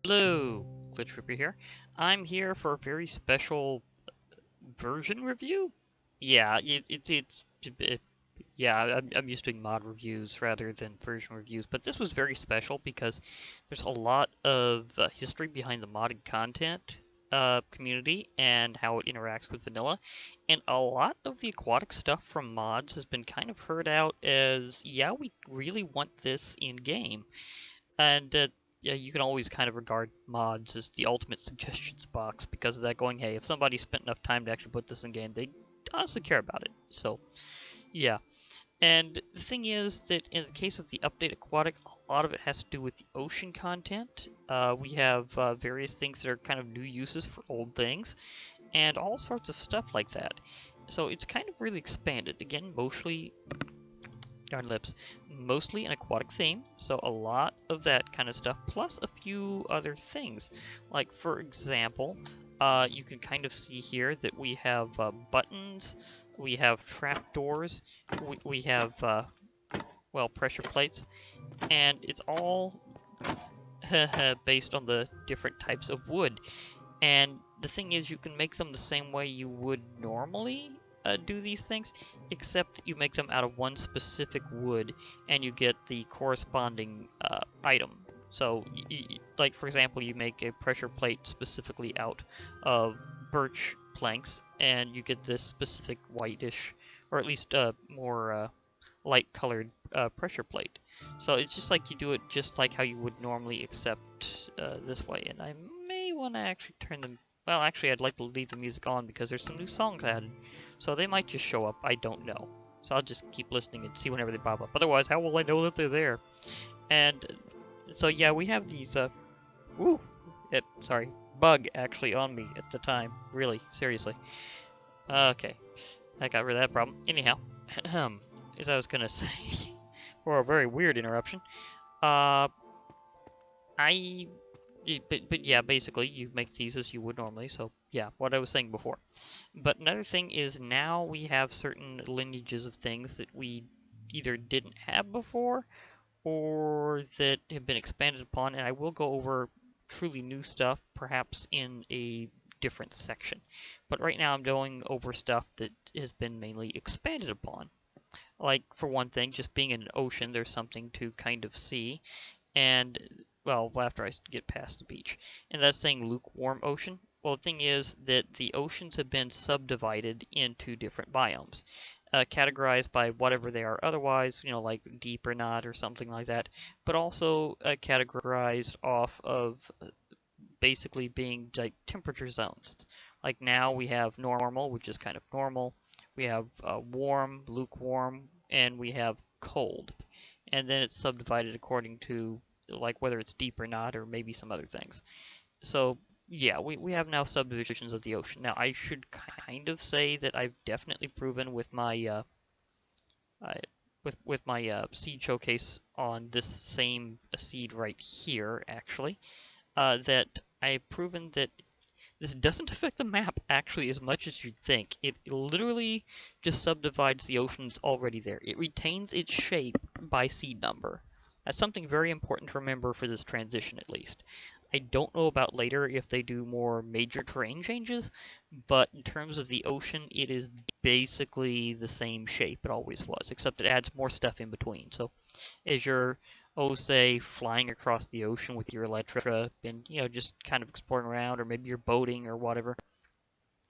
Hello, Glitch Ripper here. I'm here for a very special version review. Yeah, yeah. I'm used to doing mod reviews rather than version reviews, but this was very special because there's a lot of history behind the modded content community and how it interacts with vanilla, and a lot of the aquatic stuff from mods has been kind of heard out as, yeah, we really want this in game. And yeah, you can always kind of regard mods as the ultimate suggestions box because of that going, hey, if somebody spent enough time to actually put this in game, they honestly care about it. So, yeah. And the thing is that in the case of the update Aquatic, a lot of it has to do with the ocean content. We have various things that are kind of new uses for old things, and all sorts of stuff like that. So it's kind of really expanded. Again, mostly Darn lips. Mostly an aquatic theme, so a lot of that kind of stuff, plus a few other things. Like, for example, you can kind of see here that we have buttons, we have trapdoors, we have, well, pressure plates, and it's all based on the different types of wood. And the thing is, you can make them the same way you would normally do these things, except you make them out of one specific wood, and you get the corresponding item. So, like for example, you make a pressure plate specifically out of birch planks, and you get this specific whitish, or at least more light-colored pressure plate. So it's just like you do it just like how you would normally, except this way. And I may want to actually turn them. Well, actually, I'd like to leave the music on because there's some new songs added, so they might just show up. I don't know. So I'll just keep listening and see whenever they pop up. Otherwise, how will I know that they're there? And so yeah, we have these. Ooh, sorry, bug actually on me at the time. Really, seriously. Okay, I got rid of that problem. Anyhow, as I was gonna say, for a very weird interruption. Uh, I, but yeah, basically you make these as you would normally. So yeah, what I was saying before. But another thing is now we have certain lineages of things that we either didn't have before or that have been expanded upon, and I will go over truly new stuff perhaps in a different section. But right now I'm going over stuff that has been mainly expanded upon. Like, for one thing, just being in an ocean, there's something to kind of see. And, well, after I get past the beach. And that's saying lukewarm ocean. Well, the thing is that the oceans have been subdivided into different biomes, categorized by whatever they are otherwise, you know, like deep or not or something like that, but also categorized off of basically being like temperature zones. Like now we have normal, which is kind of normal. We have warm, lukewarm, and we have cold. And then it's subdivided according to like whether it's deep or not, or maybe some other things. So yeah, we have now subdivisions of the ocean. Now I should kind of say that I've definitely proven with my seed showcase on this same seed right here, actually, that I've proven that this doesn't affect the map actually as much as you'd think. It literally just subdivides the oceans already there. It retains its shape by seed number. That's something very important to remember for this transition at least. I don't know about later if they do more major terrain changes, but in terms of the ocean, it is basically the same shape it always was, except it adds more stuff in between. So as you're, oh, say, flying across the ocean with your Electra and, you know, just kind of exploring around, or maybe you're boating or whatever,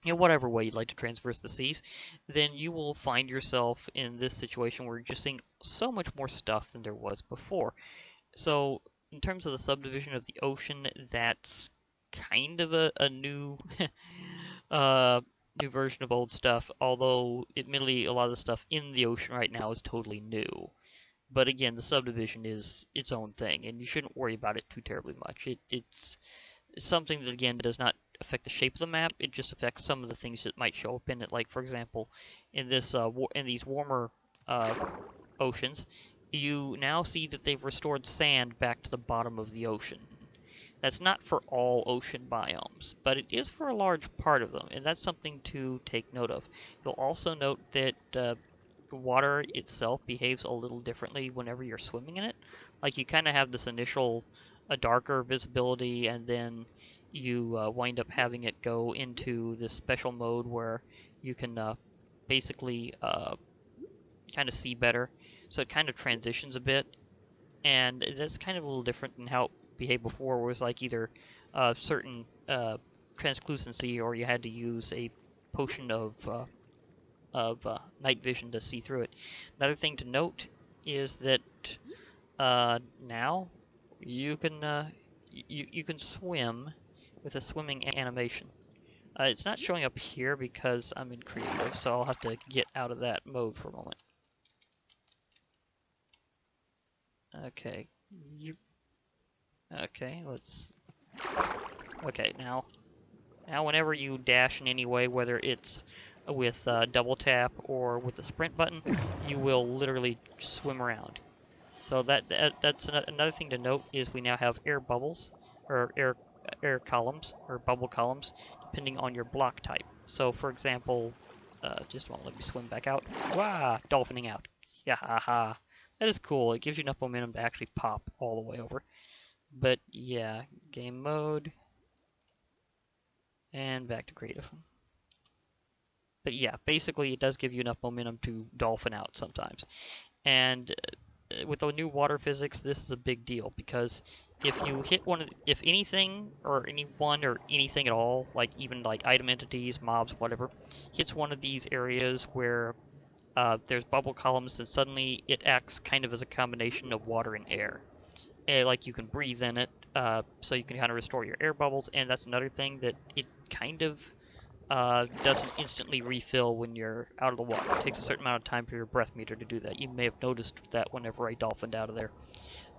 you know, whatever way you'd like to traverse the seas, then you will find yourself in this situation where you're just seeing so much more stuff than there was before. So in terms of the subdivision of the ocean, that's kind of a new new version of old stuff, although admittedly a lot of the stuff in the ocean right now is totally new. But again, the subdivision is its own thing, and you shouldn't worry about it too terribly much. It's something that, again, does not affect the shape of the map. It just affects some of the things that might show up in it. Like, for example, in this in these warmer oceans, you now see that they've restored sand back to the bottom of the ocean. That's not for all ocean biomes, but it is for a large part of them, and that's something to take note of. You'll also note that water itself behaves a little differently whenever you're swimming in it. Like, you kind of have this initial a darker visibility, and then you wind up having it go into this special mode where you can basically kind of see better. So it kind of transitions a bit, and that's kind of a little different than how it behaved before, where it was like either certain translucency, or you had to use a potion of night vision to see through it. Another thing to note is that now you can you can swim with a swimming animation. It's not showing up here because I'm in creative, so I'll have to get out of that mode for a moment. Okay, okay, now whenever you dash in any way, whether it's with double tap or with the sprint button, you will literally swim around. So that's another thing to note is we now have air bubbles, or air columns, or bubble columns, depending on your block type. So for example, just won't let me swim back out. Wah! Dolphining out. Yeah, haha. That is cool. It gives you enough momentum to actually pop all the way over. But yeah, game mode, and back to creative. But yeah, basically it does give you enough momentum to dolphin out sometimes. And with the new water physics, this is a big deal, because if you hit if anything or anyone or anything at all, like even like item entities, mobs, whatever, hits one of these areas where there's bubble columns, then suddenly it acts kind of as a combination of water and air. Like you can breathe in it, so you can kind of restore your air bubbles, and that's another thing that it kind of doesn't instantly refill when you're out of the water. It takes a certain amount of time for your breath meter to do that. You may have noticed that whenever I dolphined out of there.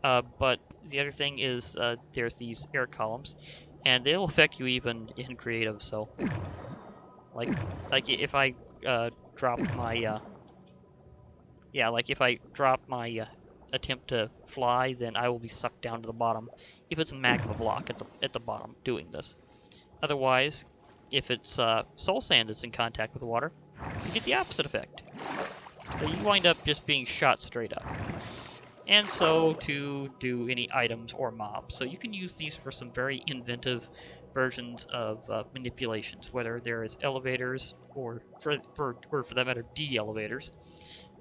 But the other thing is there's these air columns, and they'll affect you even in creative. So, like if I drop my like if I drop my attempt to fly, then I will be sucked down to the bottom if it's a magma block at the bottom doing this. Otherwise, if it's soul sand that's in contact with the water, you get the opposite effect. So you wind up just being shot straight up. And so to do any items or mobs. So you can use these for some very inventive versions of manipulations, whether there is elevators or for that matter de-elevators.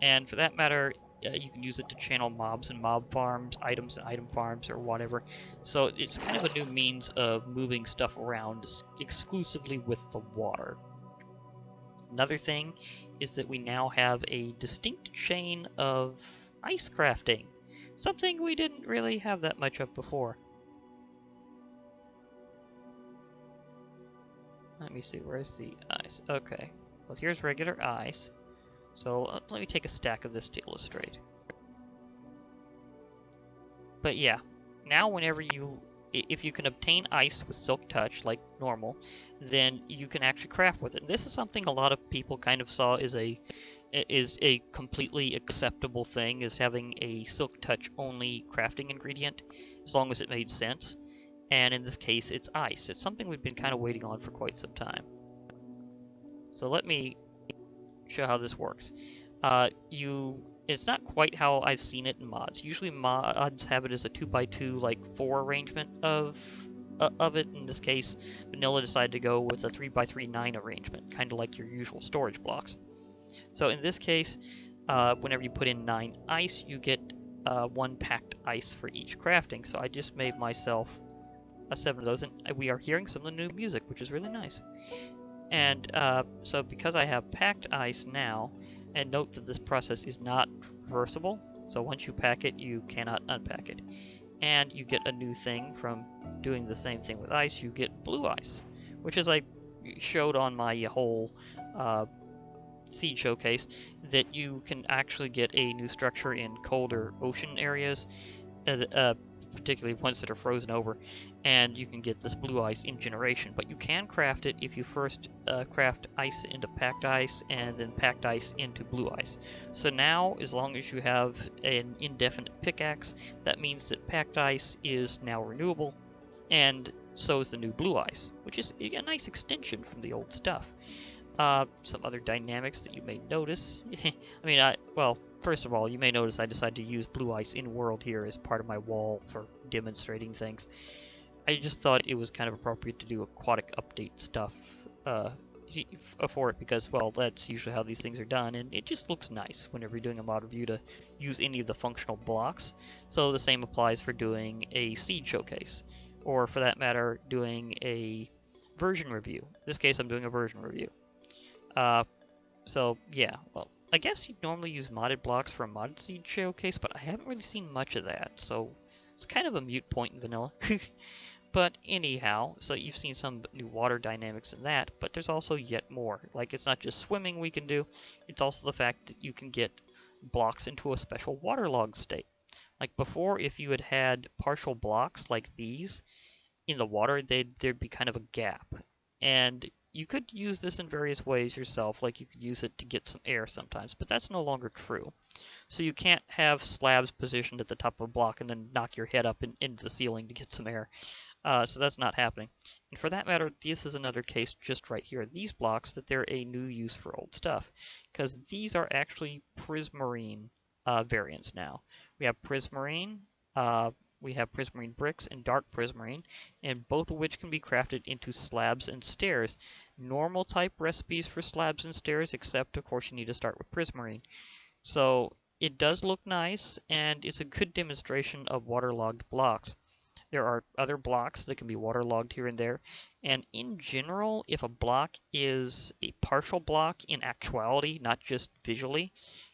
And for that matter, you can use it to channel mobs and mob farms, items and item farms, or whatever. So it's kind of a new means of moving stuff around exclusively with the water. Another thing is that we now have a distinct chain of ice crafting, something we didn't really have that much of before. Let me see, where's the ice? Okay, well here's regular ice. So let me take a stack of this to illustrate. But yeah, now whenever if you can obtain ice with Silk Touch like normal, then you can actually craft with it. And this is something a lot of people kind of saw as a completely acceptable thing, is having a Silk Touch only crafting ingredient, as long as it made sense. And in this case, it's ice. It's something we've been kind of waiting on for quite some time. So let me show how this works. It's not quite how I've seen it in mods. Usually mods have it as a 2x2 like 4 arrangement of it. In this case, Vanilla decided to go with a 3x3 9 arrangement, kind of like your usual storage blocks. So in this case, whenever you put in 9 ice, you get 1 packed ice for each crafting. So I just made myself 7 of those, and we are hearing some of the new music, which is really nice. And so because I have packed ice now, and note that this process is not reversible, so once you pack it, you cannot unpack it. And you get a new thing from doing the same thing with ice. You get blue ice, which, as I showed on my whole seed showcase, that you can actually get a new structure in colder ocean areas, particularly ones that are frozen over, and you can get this blue ice in generation. But you can craft it if you first craft ice into packed ice and then packed ice into blue ice. So now, as long as you have an indefinite pickaxe, that means that packed ice is now renewable, and so is the new blue ice, which is a nice extension from the old stuff. Some other dynamics that you may notice. I mean, well, first of all, you may notice I decided to use blue ice in world here as part of my wall for demonstrating things. I just thought it was kind of appropriate to do aquatic update stuff for it because, well, that's usually how these things are done, and it just looks nice whenever you're doing a mod review to use any of the functional blocks. So the same applies for doing a seed showcase, or for that matter, doing a version review. In this case, I'm doing a version review. So yeah, well, I guess you'd normally use modded blocks for a modded seed showcase, but I haven't really seen much of that, so it's kind of a moot point in vanilla. But anyhow, so you've seen some new water dynamics in that, but there's also yet more. Like, it's not just swimming we can do, it's also the fact that you can get blocks into a special waterlogged state. Like before, if you had had partial blocks like these in the water, there'd be kind of a gap. And you could use this in various ways yourself, like you could use it to get some air sometimes, but that's no longer true. So you can't have slabs positioned at the top of a block and then knock your head up into the ceiling to get some air. So that's not happening. And for that matter, this is another case just right here. These blocks, that they're a new use for old stuff, because these are actually prismarine variants now. We have prismarine, bricks, and dark prismarine, and both of which can be crafted into slabs and stairs. Normal type recipes for slabs and stairs, except of course you need to start with prismarine. So it does look nice, and it's a good demonstration of waterlogged blocks. There are other blocks that can be waterlogged here and there, and in general, if a block is a partial block in actuality, not just visually,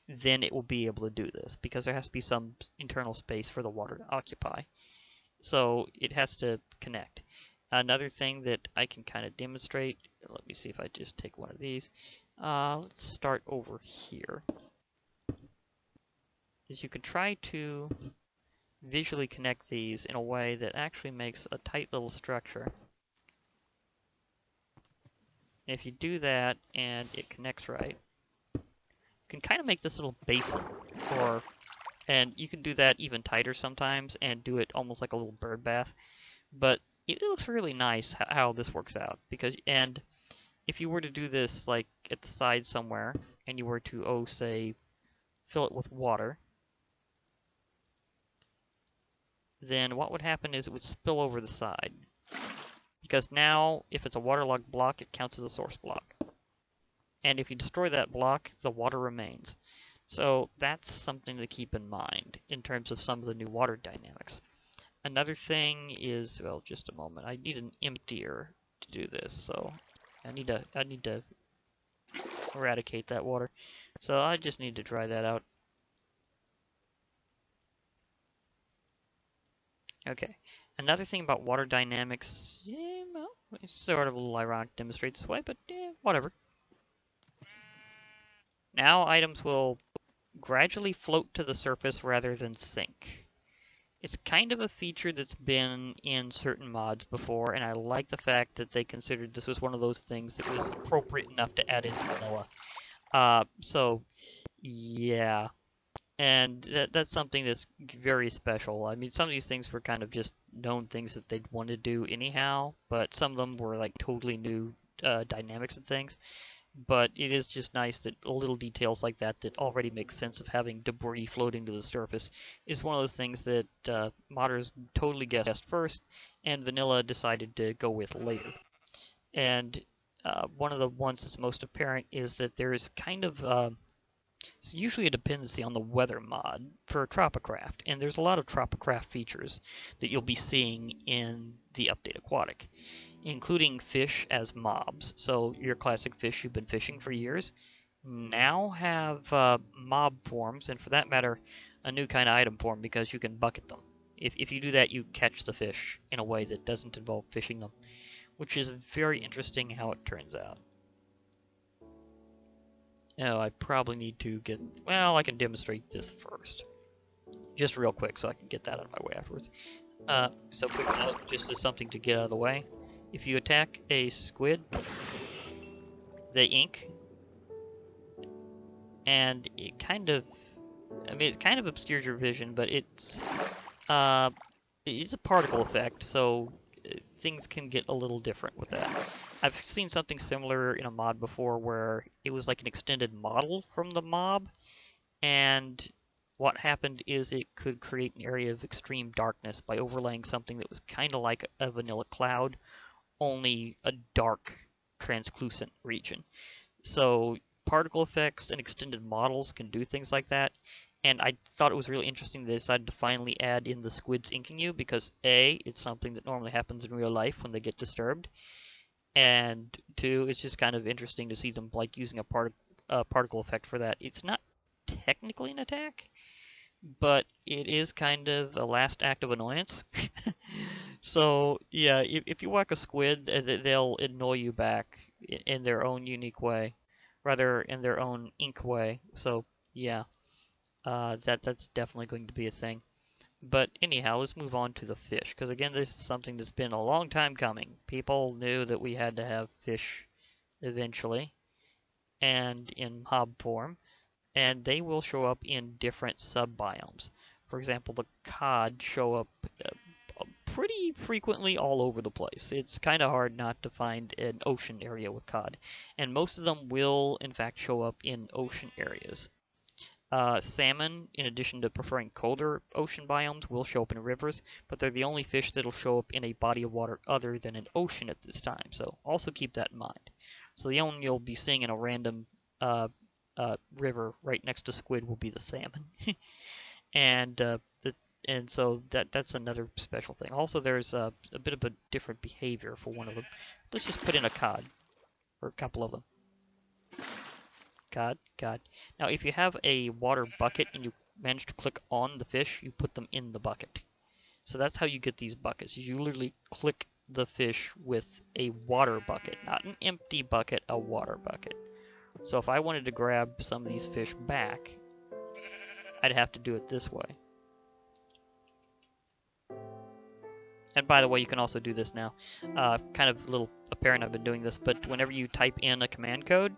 then it will be able to do this, because there has to be some internal space for the water to occupy. So it has to connect. Another thing that I can kind of demonstrate, let me see if I just take one of these. Let's start over here. Is you can try to visually connect these in a way that actually makes a tight little structure. And if you do that and it connects right, you can kind of make this little basin, and you can do that even tighter sometimes and do it almost like a little bird bath. But it looks really nice how this works out, because, and if you were to do this like at the side somewhere and you were to, say, fill it with water, then what would happen is it would spill over the side. Because now, if it's a waterlogged block, it counts as a source block. And if you destroy that block, the water remains. So that's something to keep in mind in terms of some of the new water dynamics. Another thing is, well, just a moment, I need an emptier to do this, so I need to eradicate that water. So I just need to dry that out. Okay, another thing about water dynamics, yeah, well, it's sort of a little ironic to demonstrate this way, but whatever. Now items will gradually float to the surface rather than sink. It's kind of a feature that's been in certain mods before, and I like the fact that they considered this was one of those things that was appropriate enough to add into vanilla. So, yeah. And that's something that's very special. I mean, some of these things were kind of just known things that they'd want to do anyhow, but some of them were like totally new dynamics and things. But it is just nice that little details like that that already make sense of having debris floating to the surface is one of those things that modders totally guessed first, and vanilla decided to go with later. And one of the ones that's most apparent is that there is kind of it's usually a dependency on the weather mod for Tropicraft, and there's a lot of Tropicraft features that you'll be seeing in the update Aquatic, including fish as mobs. So your classic fish you've been fishing for years now have mob forms, and for that matter, a new kind of item form, because you can bucket them. If you do that, you catch the fish in a way that doesn't involve fishing them, which is very interesting how it turns out. Oh, I probably need to get, well, I can demonstrate this first. Just real quick so I can get that out of my way afterwards. So quick note, just as something to get out of the way. If you attack a squid, they ink. And it kind of, I mean, it kind of obscures your vision, but it's a particle effect, so things can get a little different with that. I've seen something similar in a mod before where it was like an extended model from the mob, and what happened is it could create an area of extreme darkness by overlaying something that was kind of like a vanilla cloud, only a dark, translucent region. So particle effects and extended models can do things like that. And I thought it was really interesting they decided to finally add in the squids inking you because A, it's something that normally happens in real life when they get disturbed, and two, it's just kind of interesting to see them like using a particle effect for that. It's not technically an attack, but it is kind of a last act of annoyance. So yeah, if you whack a squid, they'll annoy you back in their own unique way, rather in their own ink way. So yeah, that's definitely going to be a thing. But anyhow, let's move on to the fish, because again, this is something that's been a long time coming. People knew that we had to have fish eventually, and in mob form, and they will show up in different sub-biomes. For example, the cod show up pretty frequently all over the place. It's kind of hard not to find an ocean area with cod, and most of them will in fact show up in ocean areas. Salmon, in addition to preferring colder ocean biomes, will show up in rivers, but they're the only fish that'll show up in a body of water other than an ocean at this time, so also keep that in mind. So the only you'll be seeing in a random river right next to squid will be the salmon. and and so that's another special thing. Also, there's a bit of a different behavior for one of them. Let's just put in a cod, or a couple of them. Cod, cod. Now, if you have a water bucket and you manage to click on the fish, you put them in the bucket. So that's how you get these buckets. You literally click the fish with a water bucket, not an empty bucket, a water bucket. So if I wanted to grab some of these fish back, I'd have to do it this way. And by the way, you can also do this now. Kind of a little apparent I've been doing this, but whenever you type in a command code,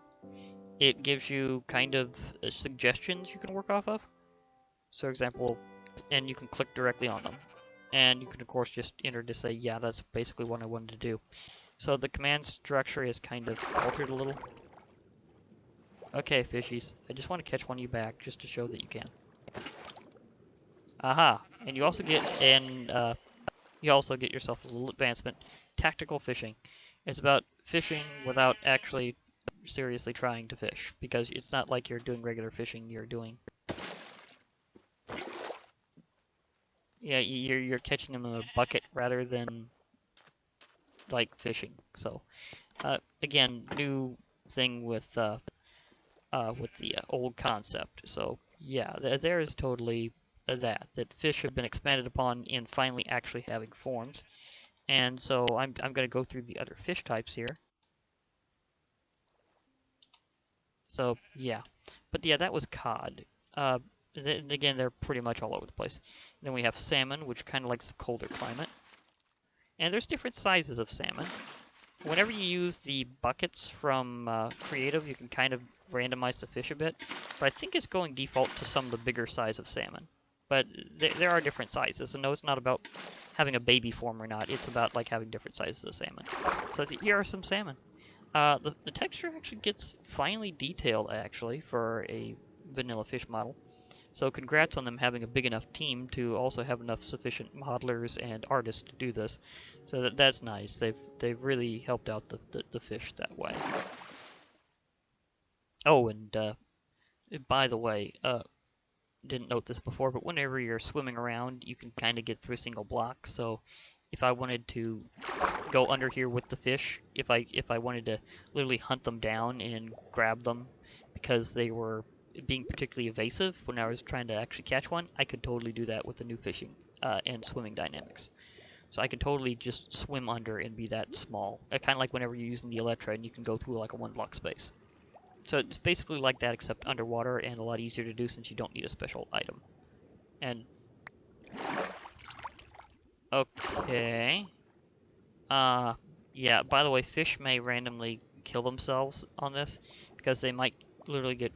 it gives you kind of suggestions you can work off of. So, for example, and you can click directly on them. And you can, of course, just enter to say, yeah, that's basically what I wanted to do. So the command structure is kind of altered a little. Okay, fishies. I just want to catch one of you back, just to show that you can. Aha! And you also get yourself a little advancement. Tactical fishing. It's about fishing without actually seriously trying to fish, because it's not like you're doing regular fishing. You're doing, yeah, you're catching them in a bucket rather than like fishing. So again, new thing with the old concept. So yeah, there is totally that fish have been expanded upon in finally actually having forms. And so I'm going to go through the other fish types here. So yeah, but yeah, that was cod. Again, they're pretty much all over the place. And then we have salmon, which kind of likes the colder climate. And there's different sizes of salmon. Whenever you use the buckets from Creative, you can kind of randomize the fish a bit. But I think it's going default to some of the bigger size of salmon. But there are different sizes, and no, it's not about having a baby form or not. It's about like having different sizes of salmon. So here are some salmon. The texture actually gets finely detailed, actually, for a vanilla fish model. So congrats on them having a big enough team to also have enough sufficient modelers and artists to do this. So that's nice. They've really helped out the fish that way. Oh, and by the way, didn't note this before, but whenever you're swimming around, you can kind of get through a single block. So if I wanted to go under here with the fish, if I wanted to literally hunt them down and grab them because they were being particularly evasive when I was trying to actually catch one, I could totally do that with the new fishing and swimming dynamics. So I could totally just swim under and be that small. Kind of like whenever you're using the Elytra and you can go through like a 1 block space. So it's basically like that except underwater and a lot easier to do since you don't need a special item. And okay. Yeah, by the way, fish may randomly kill themselves on this because they might literally get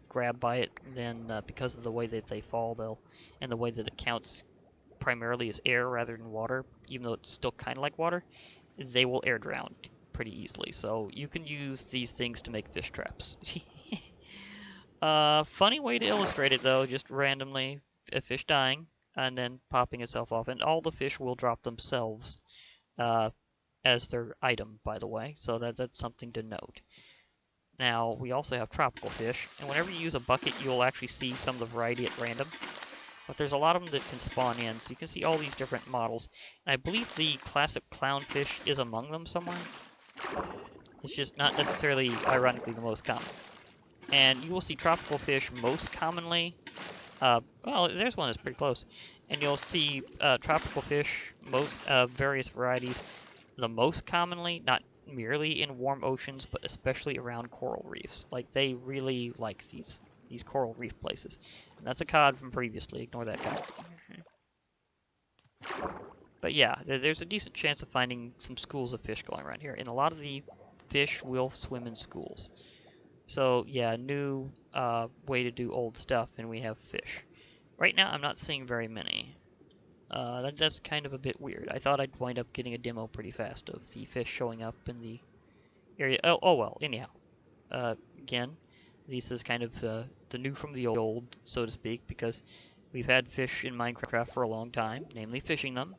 grabbed by it, and then because of the way that they fall, and the way that it counts primarily as air rather than water, even though it's still kind of like water, they will air drown pretty easily. So you can use these things to make fish traps. Funny way to illustrate it though, just randomly a fish dying and then popping itself off, and all the fish will drop themselves as their item, by the way, so that's something to note. Now, we also have tropical fish, and whenever you use a bucket, you'll actually see some of the variety at random. But there's a lot of them that can spawn in, so you can see all these different models. And I believe the classic clownfish is among them somewhere. It's just not necessarily, ironically, the most common. And you will see tropical fish most commonly. Well, there's one that's pretty close. And you'll see tropical fish, most various varieties, the most commonly, not merely in warm oceans, but especially around coral reefs. Like, they really like these coral reef places. And that's a cod from previously. Ignore that cod. But yeah, there's a decent chance of finding some schools of fish going around here. And a lot of the fish will swim in schools. So yeah, new way to do old stuff, and we have fish. Right now, I'm not seeing very many. That's kind of a bit weird. I thought I'd wind up getting a demo pretty fast of the fish showing up in the area. Oh well, anyhow. Again, this is kind of the new from the old, so to speak, because we've had fish in Minecraft for a long time, namely fishing them,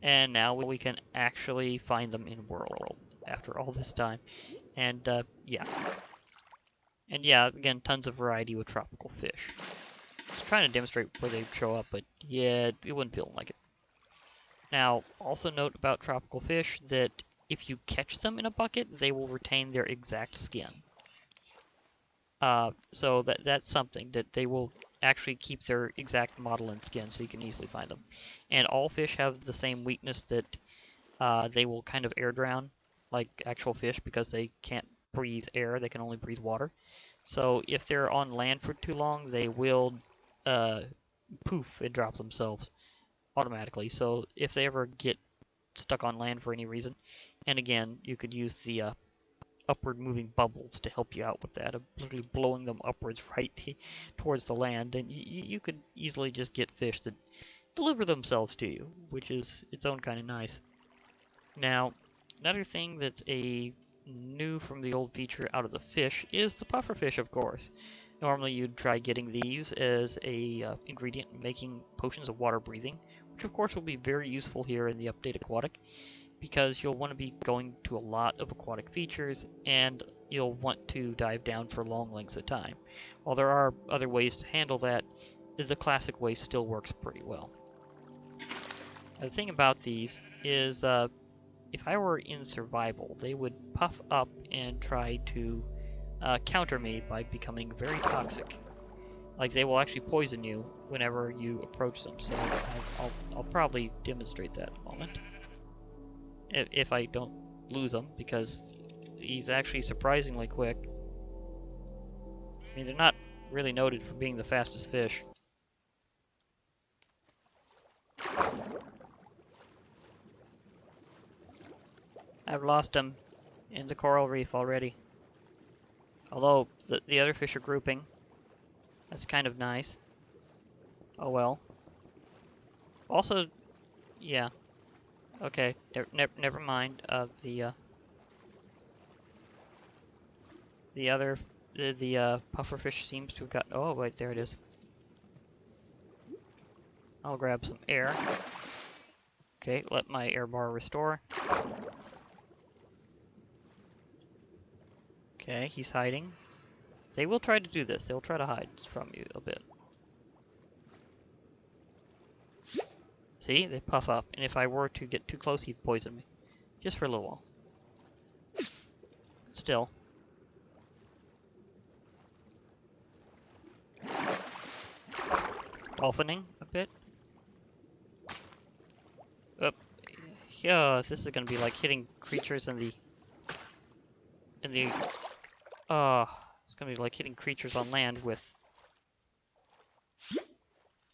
and now we can actually find them in world after all this time. And yeah. And yeah, again, tons of variety with tropical fish. Just trying to demonstrate where they show up, but yeah, it wouldn't feel like it. Now, also note about tropical fish that if you catch them in a bucket, they will retain their exact skin. So that's something, that they will actually keep their exact model and skin, so you can easily find them. And all fish have the same weakness, that they will kind of air drown, like actual fish, because they can't breathe air, they can only breathe water. So if they're on land for too long, they will poof and drop themselves automatically. So if they ever get stuck on land for any reason, and again, you could use the upward moving bubbles to help you out with that, of literally blowing them upwards right towards the land, then you could easily just get fish that deliver themselves to you, which is its own kind of nice. Now, another thing that's a new from the old feature out of the fish is the pufferfish, of course. Normally you'd try getting these as a ingredient in making potions of water breathing, which of course will be very useful here in the update Aquatic, because you'll want to be going to a lot of aquatic features, and you'll want to dive down for long lengths of time. While there are other ways to handle that, the classic way still works pretty well. Now, the thing about these is, if I were in survival, they would puff up and try to counter me by becoming very toxic. Like, they will actually poison you whenever you approach them, so I'll probably demonstrate that in a moment. If I don't lose him, because he's actually surprisingly quick. I mean, they're not really noted for being the fastest fish. I've lost him in the coral reef already. Although, the other fish are grouping. That's kind of nice. Oh well. Also, yeah. Okay, never mind. The pufferfish seems to have got. Oh wait, there it is. I'll grab some air. Okay, let my air bar restore. Okay, he's hiding. They will try to do this. They'll try to hide from you a bit. See? They puff up. And if I were to get too close, he'd poison me. Just for a little while. Still. Dolphining a bit. Yeah, this is gonna be like hitting creatures in the... it's gonna be like hitting creatures on land with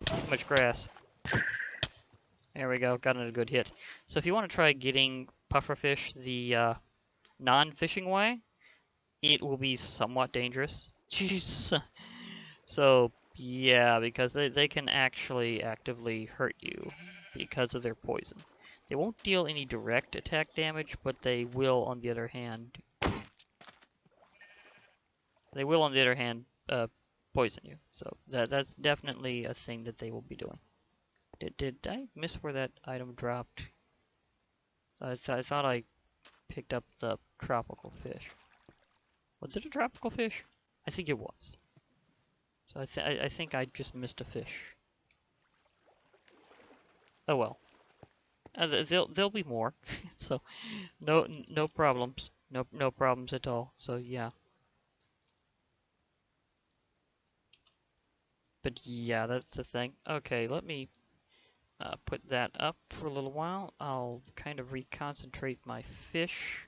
too much grass. There we go, got in a good hit. So if you want to try getting pufferfish the non-fishing way, it will be somewhat dangerous. Jeez. So yeah, because they can actually actively hurt you because of their poison. They won't deal any direct attack damage, but they will, on the other hand, poison you. So that's definitely a thing that they will be doing. Did I miss where that item dropped? I thought I picked up the tropical fish. Was it a tropical fish? I think it was. So I think I just missed a fish. Oh well. There'll be more. So no problems. No problems at all. So yeah. But yeah, that's the thing. Okay, let me put that up for a little while. I'll kind of reconcentrate my fish.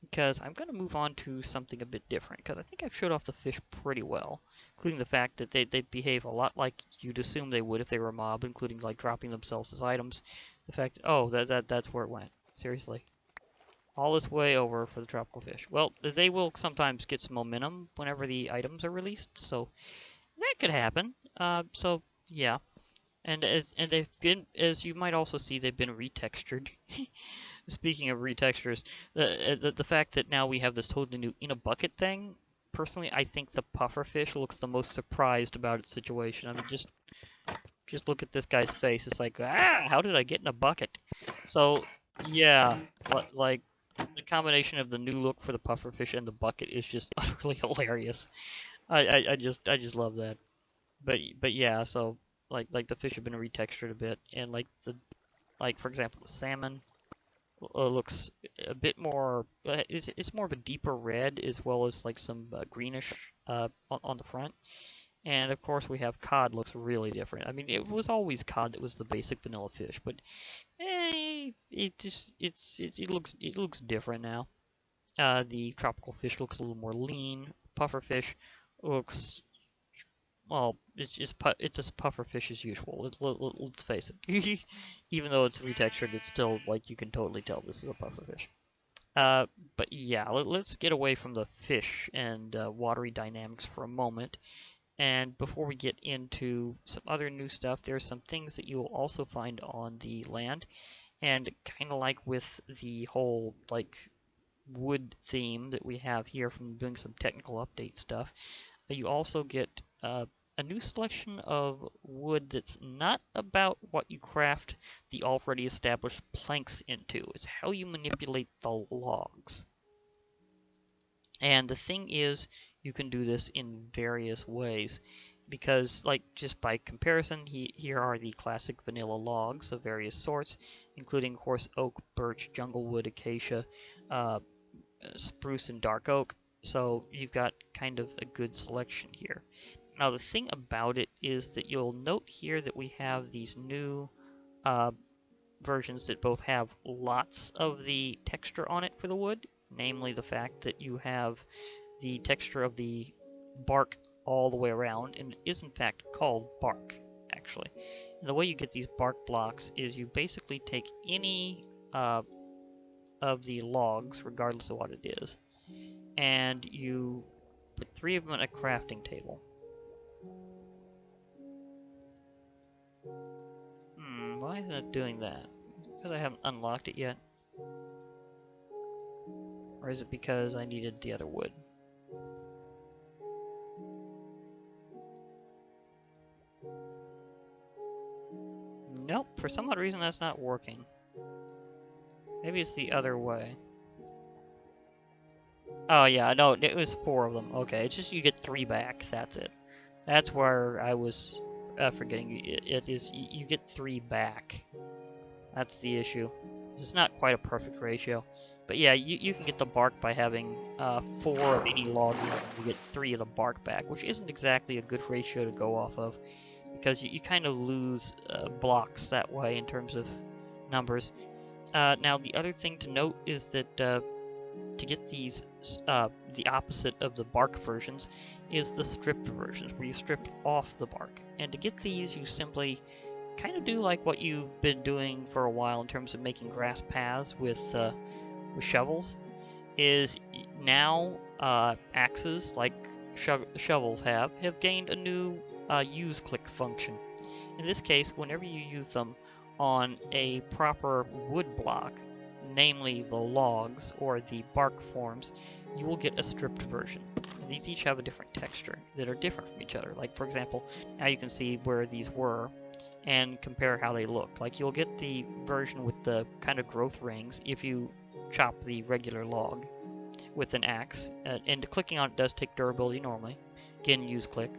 Because I'm going to move on to something a bit different, because I think I've showed off the fish pretty well, including the fact that they behave a lot like you'd assume they would if they were a mob, including like dropping themselves as items. The fact, oh, that's where it went. Seriously. All this way over for the tropical fish. Well, they will sometimes get some momentum whenever the items are released, so that could happen. So yeah. And they've been, as you might also see, they've been retextured. Speaking of retextures, the fact that now we have this totally new in a bucket thing, personally, I think the pufferfish looks the most surprised about its situation. I mean, just look at this guy's face. It's like, ah, how did I get in a bucket? So, yeah, like the combination of the new look for the pufferfish and the bucket is just utterly hilarious. I just love that. But yeah, so like the fish have been retextured a bit, and like for example the salmon looks a bit more. It's more of a deeper red as well as like some greenish on the front. And of course we have cod looks really different. I mean it was always cod that was the basic vanilla fish, but it looks different now. The tropical fish looks a little more lean. Puffer fish looks, well, it's just puffer fish as usual. Let's face it. Even though it's retextured, it's still like you can totally tell this is a puffer fish. But yeah, let's get away from the fish and watery dynamics for a moment. And before we get into some other new stuff, there's some things that you will also find on the land. And kind of like with the whole like wood theme that we have here from doing some technical update stuff, you also get a new selection of wood that's not about what you craft the already established planks into. It's how you manipulate the logs. And the thing is, you can do this in various ways. Because, like, just by comparison, here are the classic vanilla logs of various sorts, including, of course, oak, birch, junglewood, acacia, spruce, and dark oak. So you've got kind of a good selection here. Now, the thing about it is that you'll note here that we have these new versions that both have lots of the texture on it for the wood, namely the fact that you have the texture of the bark all the way around, and it is in fact called bark, actually. And the way you get these bark blocks is you basically take any of the logs, regardless of what it is, and you put 3 of them on a crafting table. Why isn't it doing that? Because I haven't unlocked it yet? Or is it because I needed the other wood? Nope, for some odd reason that's not working. Maybe it's the other way. Oh yeah, no, it was 4 of them. Okay, it's just you get 3 back, that's it. That's where I was forgetting. It is, you get 3 back. That's the issue. It's not quite a perfect ratio. But yeah, you can get the bark by having 4 of any log in, you get 3 of the bark back, which isn't exactly a good ratio to go off of, because you kind of lose blocks that way in terms of numbers. Now, the other thing to note is that to get these, the opposite of the bark versions is the stripped versions, where you strip off the bark. And to get these, you simply kind of do like what you've been doing for a while in terms of making grass paths with shovels, is now axes, like shovels have gained a new use click function. In this case, whenever you use them on a proper wood block, namely the logs or the bark forms, you will get a stripped version. These each have a different texture that are different from each other. Like, for example, now you can see where these were and compare how they look. Like, you'll get the version with the kind of growth rings if you chop the regular log with an axe. And clicking on it does take durability normally. Again, use click.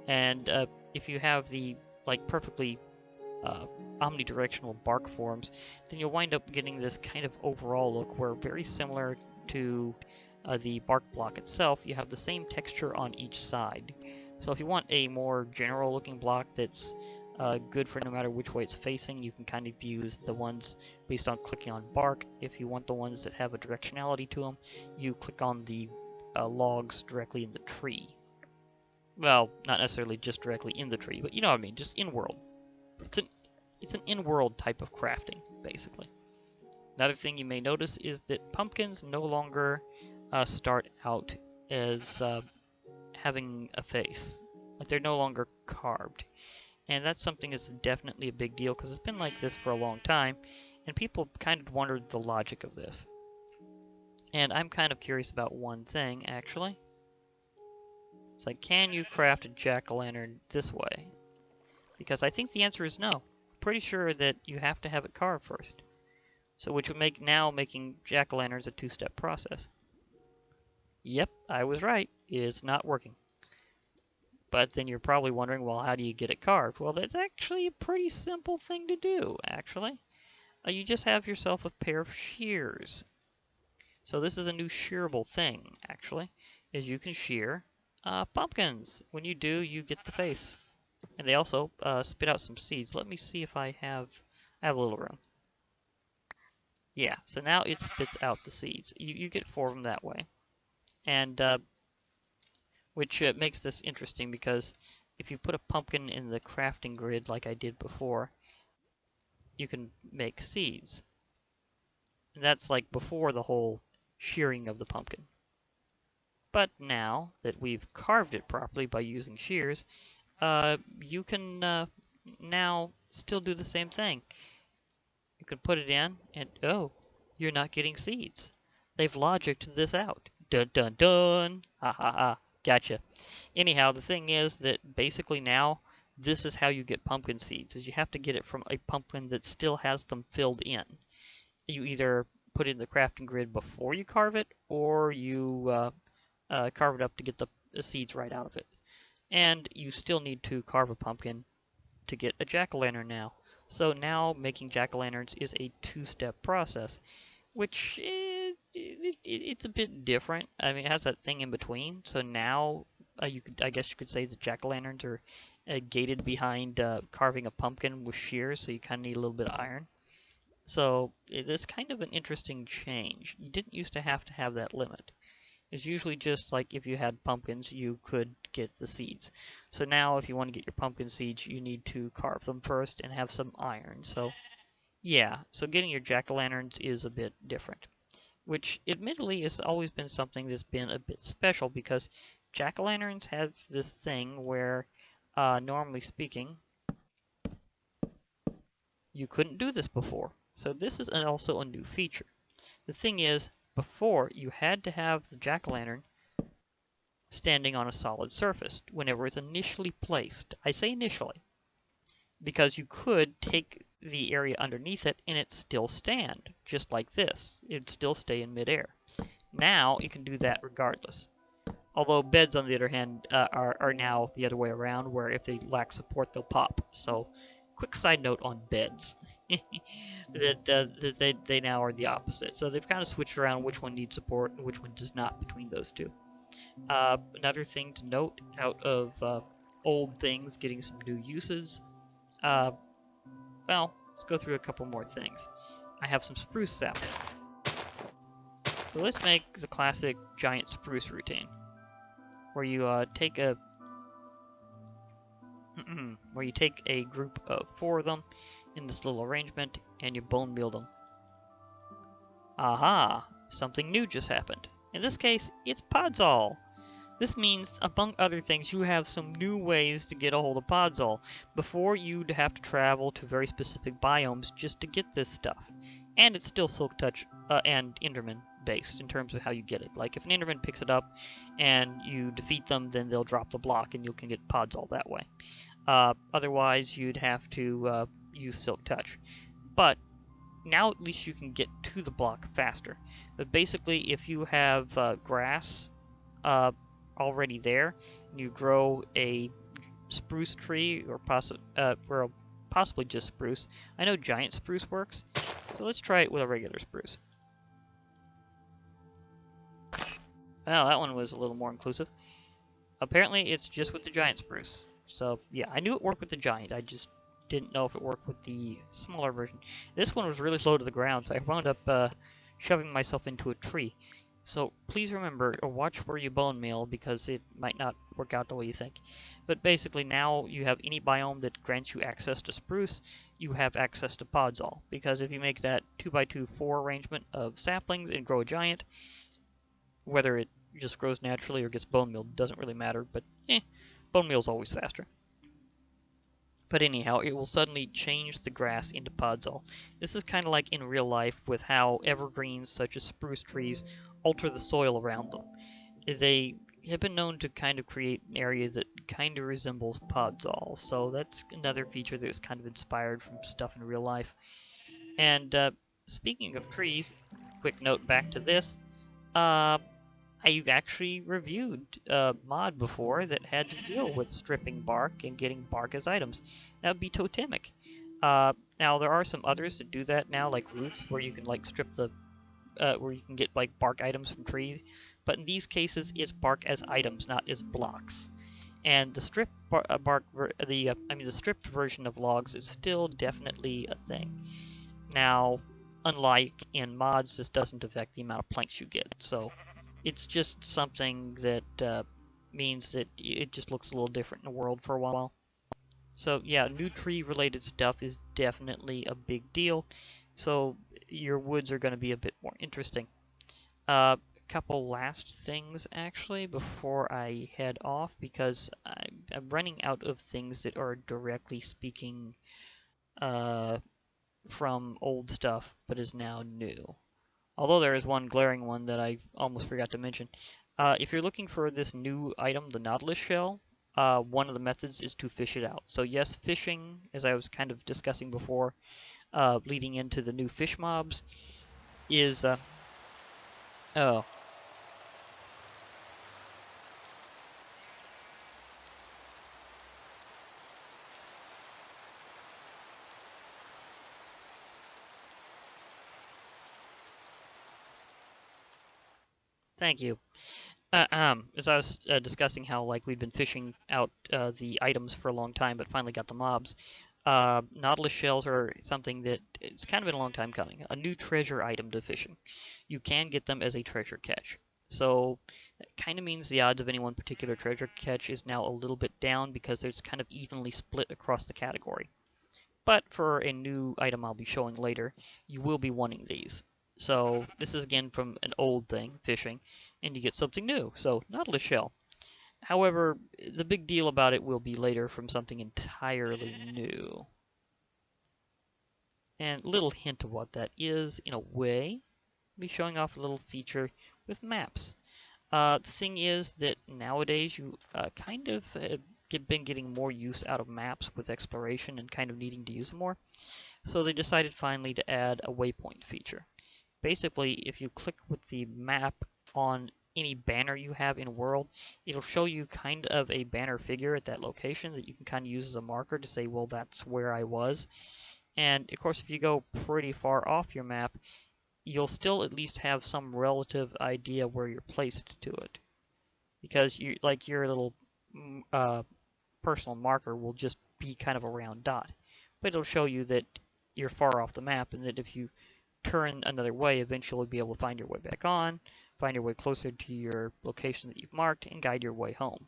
And if you have the like perfectly omnidirectional bark forms, then you'll wind up getting this kind of overall look where, very similar to the bark block itself, you have the same texture on each side. So if you want a more general looking block that's good for no matter which way it's facing, you can kind of use the ones based on clicking on bark. If you want the ones that have a directionality to them, you click on the logs directly in the tree. Well, not necessarily just directly in the tree, but you know what I mean, just in-world. It's an in-world type of crafting, basically. Another thing you may notice is that pumpkins no longer start out as having a face. Like, they're no longer carved. And that's something that's definitely a big deal, because it's been like this for a long time, and people kind of wondered the logic of this. And I'm kind of curious about one thing, actually. It's like, can you craft a jack-o'-lantern this way? Because I think the answer is no. Pretty sure that you have to have it carved first. So which would make now making jack-o'-lanterns a two-step process. Yep, I was right. It's not working. But then you're probably wondering, well, how do you get it carved? Well, that's actually a pretty simple thing to do, actually. You just have yourself a pair of shears. So this is a new shearable thing, actually, is you can shear pumpkins. When you do, you get the face. And they also spit out some seeds. Let me see if I have a little room. Yeah, so now it spits out the seeds. You get 4 of them that way. And which makes this interesting, because if you put a pumpkin in the crafting grid like I did before, you can make seeds. And that's like before the whole shearing of the pumpkin. But now that we've carved it properly by using shears, you can now still do the same thing. You can put it in, and oh, you're not getting seeds. They've logicked this out. Dun dun dun! Ha ha ha! Gotcha. Anyhow, the thing is that basically now, this is how you get pumpkin seeds, is you have to get it from a pumpkin that still has them filled in. You either put it in the crafting grid before you carve it, or you carve it up to get the seeds right out of it. And you still need to carve a pumpkin to get a jack-o'-lantern now. So now making jack-o'-lanterns is a two-step process, which it's a bit different. I mean, it has that thing in between. So now I guess you could say the jack-o'-lanterns are gated behind carving a pumpkin with shears, so you kind of need a little bit of iron. So it's kind of an interesting change. You didn't used to have that limit. It's usually just like if you had pumpkins, you could get the seeds. So now if you want to get your pumpkin seeds, you need to carve them first and have some iron. So yeah, so getting your jack-o'-lanterns is a bit different, which admittedly has always been something that's been a bit special, because jack-o'-lanterns have this thing where, normally speaking, you couldn't do this before. So this is also a new feature. The thing is, before, you had to have the jack-o'-lantern standing on a solid surface whenever it was initially placed. I say initially, because you could take the area underneath it and it still stand, just like this. It'd still stay in midair. Now, you can do that regardless. Although beds, on the other hand, are now the other way around, where if they lack support, they'll pop. So, quick side note on beds. that they now are the opposite. So they've kind of switched around which one needs support and which one does not between those two. Another thing to note out of old things getting some new uses, well, let's go through a couple more things. I have some spruce saplings. So let's make the classic giant spruce routine, where you take a group of 4 of them in this little arrangement, and you bone meal them. Aha! Something new just happened. In this case, it's Podzol. This means, among other things, you have some new ways to get a hold of Podzol. Before, you'd have to travel to very specific biomes just to get this stuff. And it's still Silk Touch and Enderman based in terms of how you get it. Like, if an Enderman picks it up and you defeat them, then they'll drop the block and you can get Podzol that way. Otherwise, you'd have to use Silk Touch. But now at least you can get to the block faster. But basically, if you have grass already there, and you grow a spruce tree, or possibly just spruce. I know giant spruce works, so let's try it with a regular spruce. Well, that one was a little more inclusive. Apparently, it's just with the giant spruce. So, yeah, I knew it worked with the giant, I just didn't know if it worked with the smaller version. This one was really low to the ground, so I wound up shoving myself into a tree. So please remember, or watch where you bone meal, because it might not work out the way you think. But basically now you have any biome that grants you access to spruce, you have access to Podzol. Because if you make that 2x2 4 arrangement of saplings and grow a giant, whether it just grows naturally or gets bone meal doesn't really matter, but bone meal is always faster. But anyhow, it will suddenly change the grass into Podzol. This is kind of like in real life with how evergreens such as spruce trees alter the soil around them. They have been known to kind of create an area that kind of resembles Podzol, so that's another feature that is kind of inspired from stuff in real life. And speaking of trees, quick note back to this, I've actually reviewed a mod before that had to deal with stripping bark and getting bark as items. That would be totemic. Now there are some others that do that now, like roots, where you can like strip the, where you can get like bark items from trees. But in these cases, it's bark as items, not as blocks. And the stripped the stripped version of logs is still definitely a thing. Now, unlike in mods, this doesn't affect the amount of planks you get. So it's just something that means that it just looks a little different in the world for a while. So yeah, new tree related stuff is definitely a big deal. So your woods are going to be a bit more interesting. A couple last things actually before I head off, because I'm running out of things that are directly speaking from old stuff but is now new. Although there is one glaring one that I almost forgot to mention. If you're looking for this new item, the Nautilus shell, one of the methods is to fish it out. So yes, fishing, as I was kind of discussing before, leading into the new fish mobs, is... oh. Thank you. As I was discussing how like we've been fishing out the items for a long time, but finally got the mobs. Nautilus shells are something that it's kind of been a long time coming. A new treasure item to fishing. You can get them as a treasure catch. So that kind of means the odds of any one particular treasure catch is now a little bit down because there's kind of evenly split across the category. But for a new item I'll be showing later, you will be wanting these. So this is again from an old thing, fishing, and you get something new. So Nautilus shell. However, the big deal about it will be later from something entirely new. And a little hint of what that is, in a way, I'll be showing off a little feature with maps. The thing is that nowadays you kind of been getting more use out of maps with exploration and kind of needing to use them more. So they decided finally to add a waypoint feature. Basically, if you click with the map on any banner you have in world, it'll show you kind of a banner figure at that location that you can kind of use as a marker to say, well, that's where I was. And of course, if you go pretty far off your map, you'll still at least have some relative idea where you're placed to it. Because you, like your little personal marker will just be kind of a round dot. But it'll show you that you're far off the map and that if you turn another way, eventually you'll be able to find your way back on, find your way closer to your location that you've marked, and guide your way home.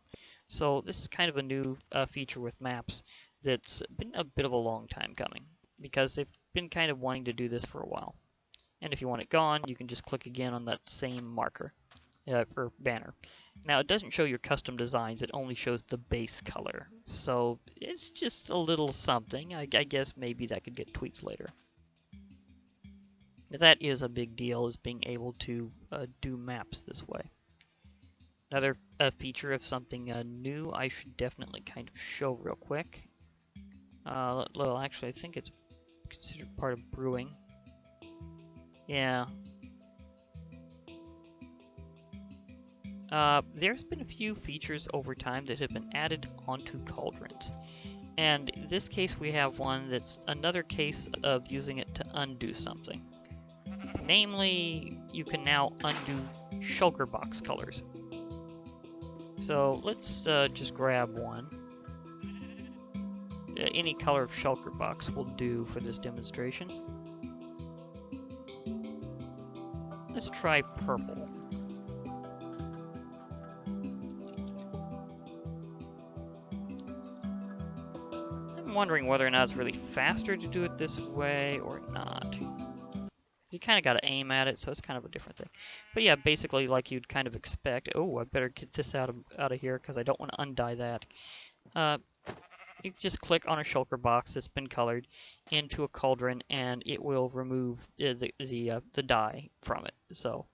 So this is kind of a new feature with maps that's been a bit of a long time coming, because they've been kind of wanting to do this for a while. And if you want it gone, you can just click again on that same marker. or banner. Now it doesn't show your custom designs, it only shows the base color. So it's just a little something. I guess maybe that could get tweaked later. But that is a big deal, is being able to do maps this way. Another feature of something new I should definitely kind of show real quick. Well, actually, I think it's considered part of brewing. Yeah. There's been a few features over time that have been added onto cauldrons. And in this case, we have one that's another case of using it to undo something. Namely, you can now undo shulker box colors. So let's just grab one. Any color of shulker box will do for this demonstration. Let's try purple. I'm wondering whether or not it's really faster to do it this way or not. You kind of got to aim at it, so it's kind of a different thing. But yeah, basically like you'd kind of expect. Oh, I better get this out of here because I don't want to undye that. You just click on a shulker box that's been colored into a cauldron, and it will remove the dye from it. So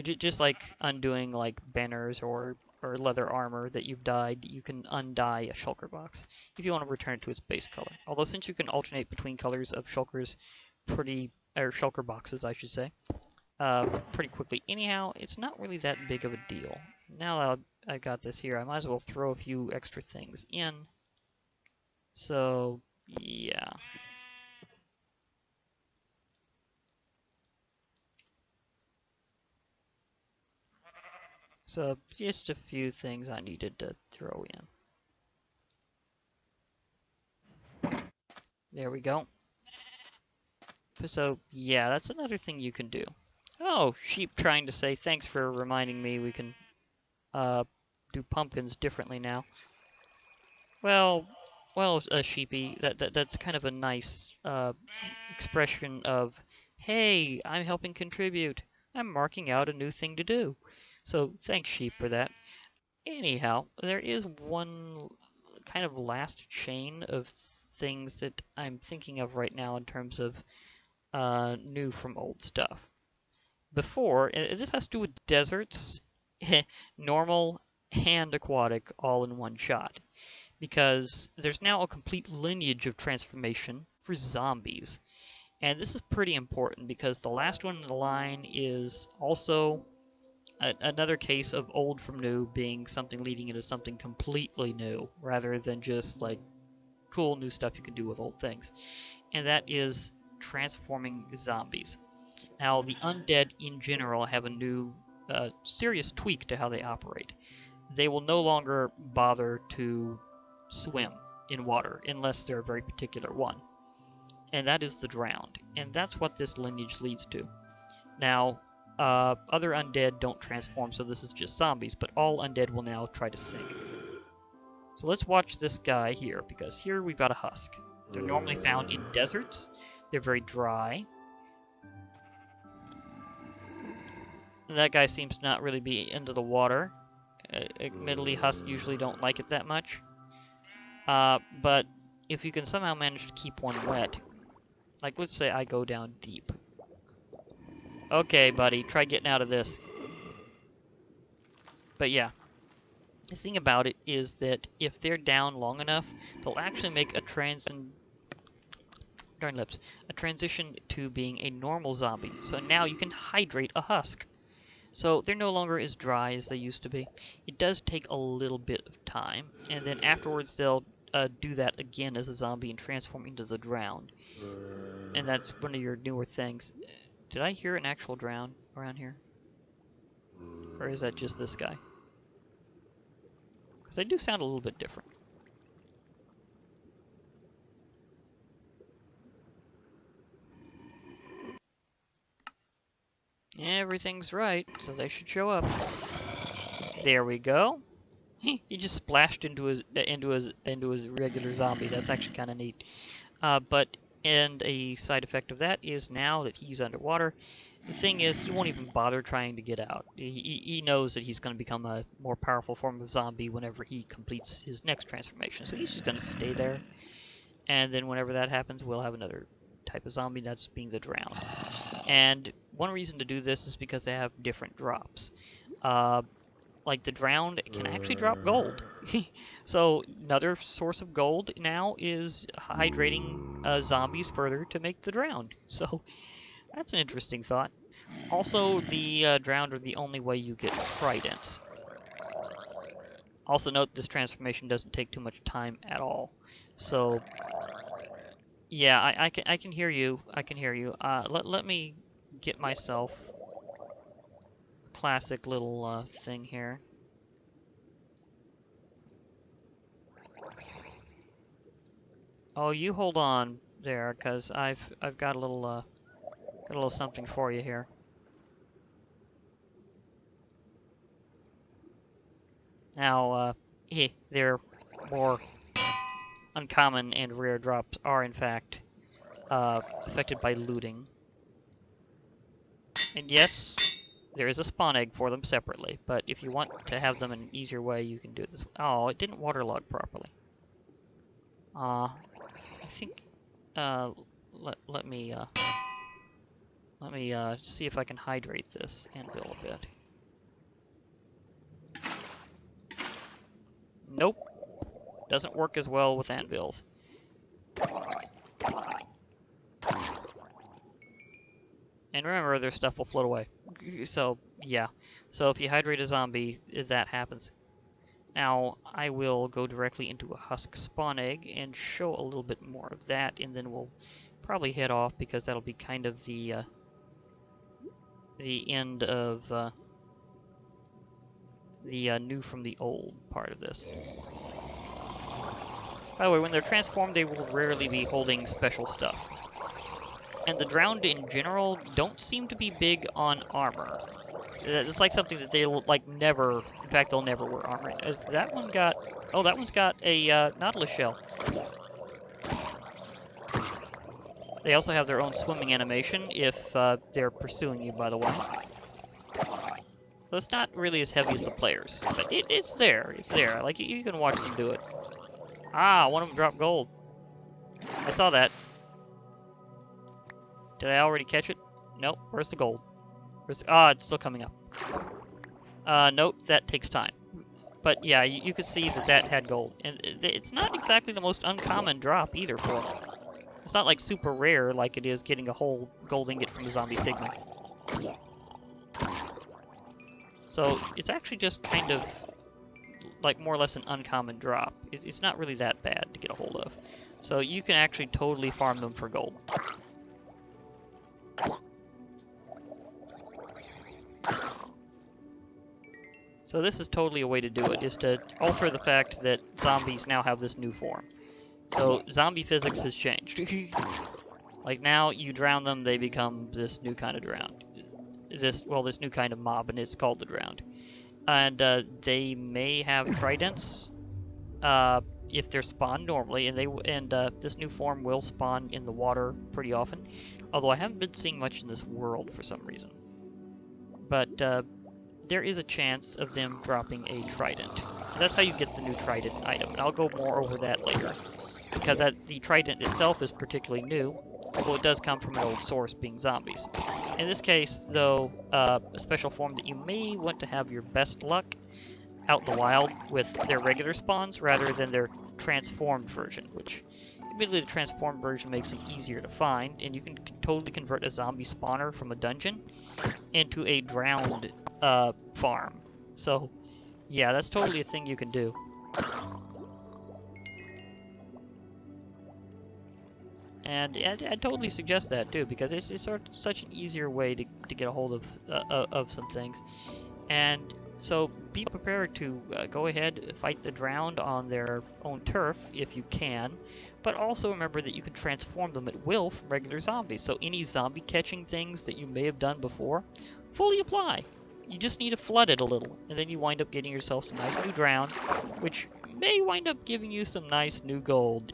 just like undoing like banners or leather armor that you've dyed, you can undye a shulker box if you want to return it to its base color. Although since you can alternate between colors of shulkers or shulker boxes, I should say, pretty quickly. Anyhow, it's not really that big of a deal. Now that I got this here, I might as well throw a few extra things in. So, yeah. So, just a few things I needed to throw in. There we go. So, yeah, that's another thing you can do. Oh, sheep trying to say thanks for reminding me we can do pumpkins differently now. Well, sheepy, that's kind of a nice expression of, hey, I'm helping contribute. I'm marking out a new thing to do. So thanks, sheep, for that. Anyhow, there is one kind of last chain of things that I'm thinking of right now in terms of new from old stuff. Before, and this has to do with deserts, normal and aquatic all in one shot. Because there's now a complete lineage of transformation for zombies. And this is pretty important because the last one in the line is also another case of old from new being something leading into something completely new, rather than just like cool new stuff you can do with old things. And that is transforming zombies. Now, the undead in general have a new serious tweak to how they operate. They will no longer bother to swim in water unless they're a very particular one. And that is the drowned. And that's what this lineage leads to. Now, other undead don't transform, so this is just zombies, but all undead will now try to sink. So let's watch this guy here, because here we've got a husk. They're normally found in deserts. They're very dry. And that guy seems to not really be into the water. Admittedly, husks usually don't like it that much. But if you can somehow manage to keep one wet, like let's say I go down deep. Okay, buddy, try getting out of this. But yeah, the thing about it is that if they're down long enough, they'll actually make a transition to being a normal zombie. So now you can hydrate a husk. So they're no longer as dry as they used to be. It does take a little bit of time, and then afterwards they'll do that again as a zombie and transform into the drowned. And that's one of your newer things. Did I hear an actual drown around here? Or is that just this guy? Because they do sound a little bit different. Everything's right, so they should show up. There we go. He just splashed into his regular zombie. That's actually kind of neat. And a side effect of that is now that he's underwater, the thing is, he won't even bother trying to get out. He knows that he's going to become a more powerful form of zombie whenever he completes his next transformation. So he's just going to stay there. And then whenever that happens, we'll have another type of zombie, that's being the drowned. And one reason to do this is because they have different drops. Like the drowned can actually drop gold. So another source of gold now is hydrating zombies further to make the drowned. So that's an interesting thought. Also, the drowned are the only way you get Tridents. Also note this transformation doesn't take too much time at all. So yeah, I can hear you. I can hear you. Let me get myself a classic little thing here. Oh, you hold on there, cause I've got a little something for you here. Now, they're more uncommon and rare drops are in fact affected by looting. And yes, there is a spawn egg for them separately, but if you want to have them in an easier way, you can do it this way. Oh, it didn't waterlog properly. I think let me see if I can hydrate this anvil a bit. Nope, doesn't work as well with anvils. And remember, their stuff will float away. So, yeah. So if you hydrate a zombie, that happens. Now, I will go directly into a husk spawn egg and show a little bit more of that, and then we'll probably head off because that'll be kind of the end of the new from the old part of this. By the way, when they're transformed, they will rarely be holding special stuff. And the drowned in general don't seem to be big on armor. It's like something that they'll like never, in fact they'll never wear armor. As that one got, oh, that one's got a nautilus shell. They also have their own swimming animation if they're pursuing you, by the way. So it's not really as heavy as the players, but it's there, it's there. Like, you can watch them do it. Ah, one of them dropped gold. I saw that. Did I already catch it? Nope. Where's the gold? Where's the, it's still coming up. Nope, that takes time. But yeah, you could see that that had gold. And it's not exactly the most uncommon drop either for them. It's not like super rare like it is getting a whole gold ingot from a zombie pigment. So it's actually just kind of like more or less an uncommon drop. It's not really that bad to get a hold of. So you can actually totally farm them for gold. So this is totally a way to do it, is to alter the fact that zombies now have this new form. So zombie physics has changed. Like now you drown them, they become this new kind of drowned. This new kind of mob, and it's called the drowned. And they may have tridents if they're spawned normally, and this new form will spawn in the water pretty often. Although I haven't been seeing much in this world for some reason. But there is a chance of them dropping a trident. That's how you get the new trident item, and I'll go more over that later. Because the trident itself is particularly new, although it does come from an old source, being zombies. In this case, though, a special form that you may want to have your best luck out in the wild with their regular spawns rather than their transformed version, which admittedly the transformed version makes them easier to find, and you can totally convert a zombie spawner from a dungeon into a drowned farm. So yeah, that's totally a thing you can do. And I totally suggest that too, because it's sort of such an easier way to get a hold of some things. And so be prepared to go ahead, fight the drowned on their own turf if you can, but also remember that you can transform them at will from regular zombies. So any zombie catching things that you may have done before, fully apply. You just need to flood it a little, and then you wind up getting yourself some nice new drowned, which may wind up giving you some nice new gold.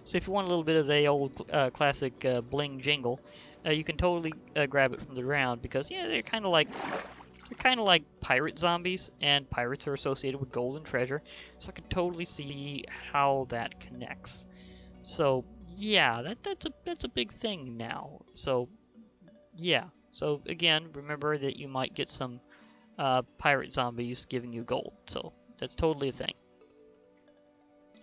So if you want a little bit of the old classic bling jingle, you can totally grab it from the ground because yeah, they're kind of like pirate zombies, and pirates are associated with gold and treasure. So I can totally see how that connects. So yeah, that's a big thing now. So yeah. So again, remember that you might get some pirate zombies giving you gold. So that's totally a thing.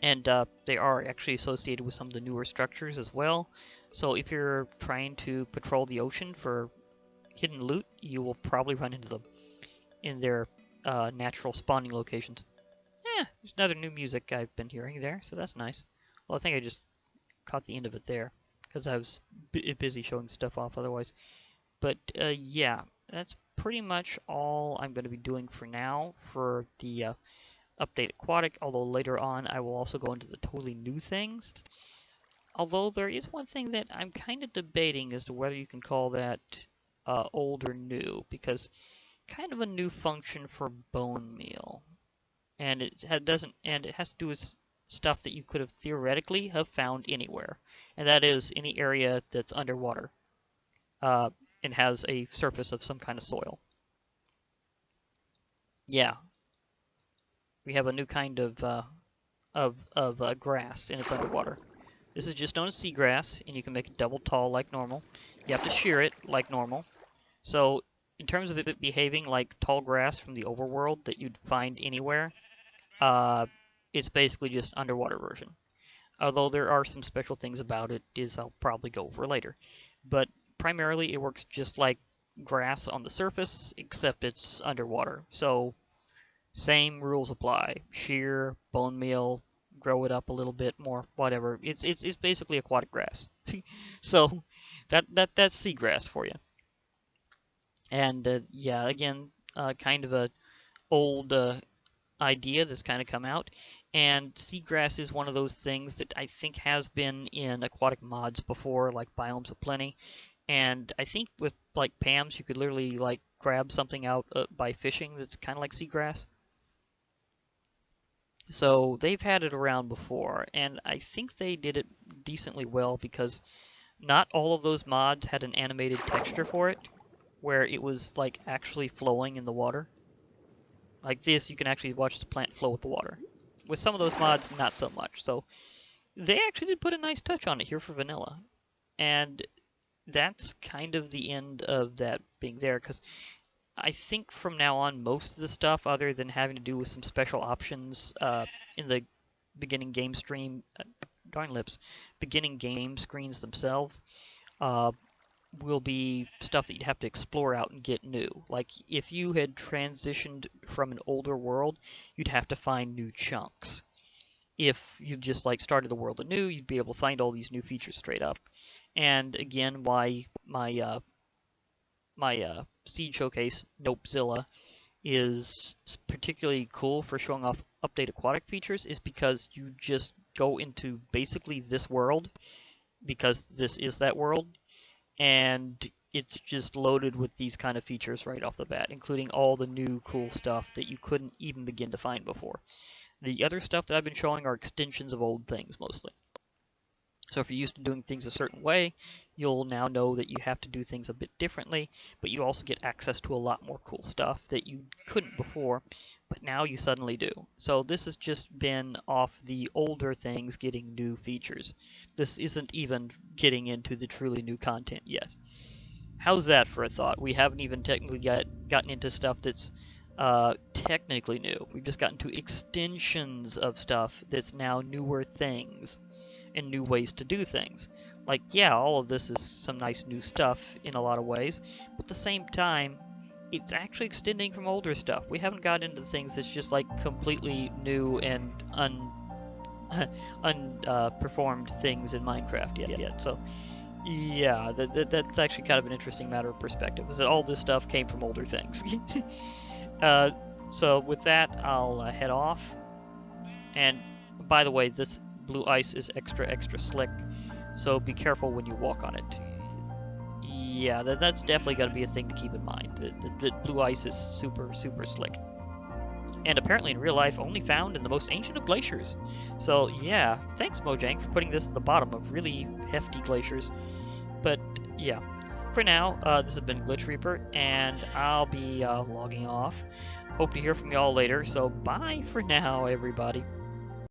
And they are actually associated with some of the newer structures as well. So if you're trying to patrol the ocean for hidden loot, you will probably run into them in their natural spawning locations. There's another new music I've been hearing there, so that's nice. Well, I think I just caught the end of it there because I was busy showing stuff off otherwise. But yeah, that's pretty much all I'm going to be doing for now for the update Aquatic, although later on I will also go into the totally new things. Although there is one thing that I'm kind of debating as to whether you can call that old or new, because kind of a new function for bone meal, and it has to do with stuff that you could have theoretically have found anywhere, and that is any area that's underwater and has a surface of some kind of soil. Yeah, we have a new kind of grass, and it's underwater. This is just known as seagrass, and you can make it double tall like normal. You have to shear it like normal. So in terms of it behaving like tall grass from the overworld that you'd find anywhere, it's basically just underwater version. Although there are some special things about it, as I'll probably go over later. But primarily it works just like grass on the surface, except it's underwater. So same rules apply. Shear, bone meal, grow it up a little bit more, whatever. It's basically aquatic grass. So that's seagrass for you. And yeah, again, kind of a old idea that's kind of come out. And seagrass is one of those things that I think has been in aquatic mods before, like Biomes of Plenty. And I think with like PAMs, you could literally like grab something out by fishing that's kind of like seagrass. So they've had it around before, and I think they did it decently well because not all of those mods had an animated texture for it, where it was like actually flowing in the water. Like this, you can actually watch the plant flow with the water. With some of those mods, not so much. So they actually did put a nice touch on it here for vanilla. And that's kind of the end of that being there, because I think from now on, most of the stuff, other than having to do with some special options in the beginning game stream, darn lips, beginning game screens themselves, will be stuff that you'd have to explore out and get new. Like if you had transitioned from an older world, you'd have to find new chunks. If you just like started the world anew, you'd be able to find all these new features straight up. And again, why my Seed Showcase, Nopezilla, is particularly cool for showing off update aquatic features is because you just go into basically this world, because this is that world, and it's just loaded with these kind of features right off the bat, including all the new cool stuff that you couldn't even begin to find before. The other stuff that I've been showing are extensions of old things, mostly. So if you're used to doing things a certain way, you'll now know that you have to do things a bit differently, but you also get access to a lot more cool stuff that you couldn't before, but now you suddenly do. So this has just been off the older things getting new features. This isn't even getting into the truly new content yet. How's that for a thought? We haven't even technically gotten into stuff that's technically new. We've just gotten to extensions of stuff that's now newer things and new ways to do things. Like, yeah, all of this is some nice new stuff in a lot of ways, but at the same time, it's actually extending from older stuff. We haven't gotten into things that's just like completely new and unperformed things in Minecraft yet. So, yeah, that's actually kind of an interesting matter of perspective, is that all this stuff came from older things. So with that, I'll head off. And by the way, this blue ice is extra slick, so be careful when you walk on it. Yeah, that's definitely got to be a thing to keep in mind. The blue ice is super slick. and apparently in real life only found in the most ancient of glaciers. So yeah, thanks Mojang for putting this at the bottom of really hefty glaciers. But yeah, for now, this has been Glitch Reaper, and I'll be logging off. Hope to hear from y'all later, so bye for now, everybody.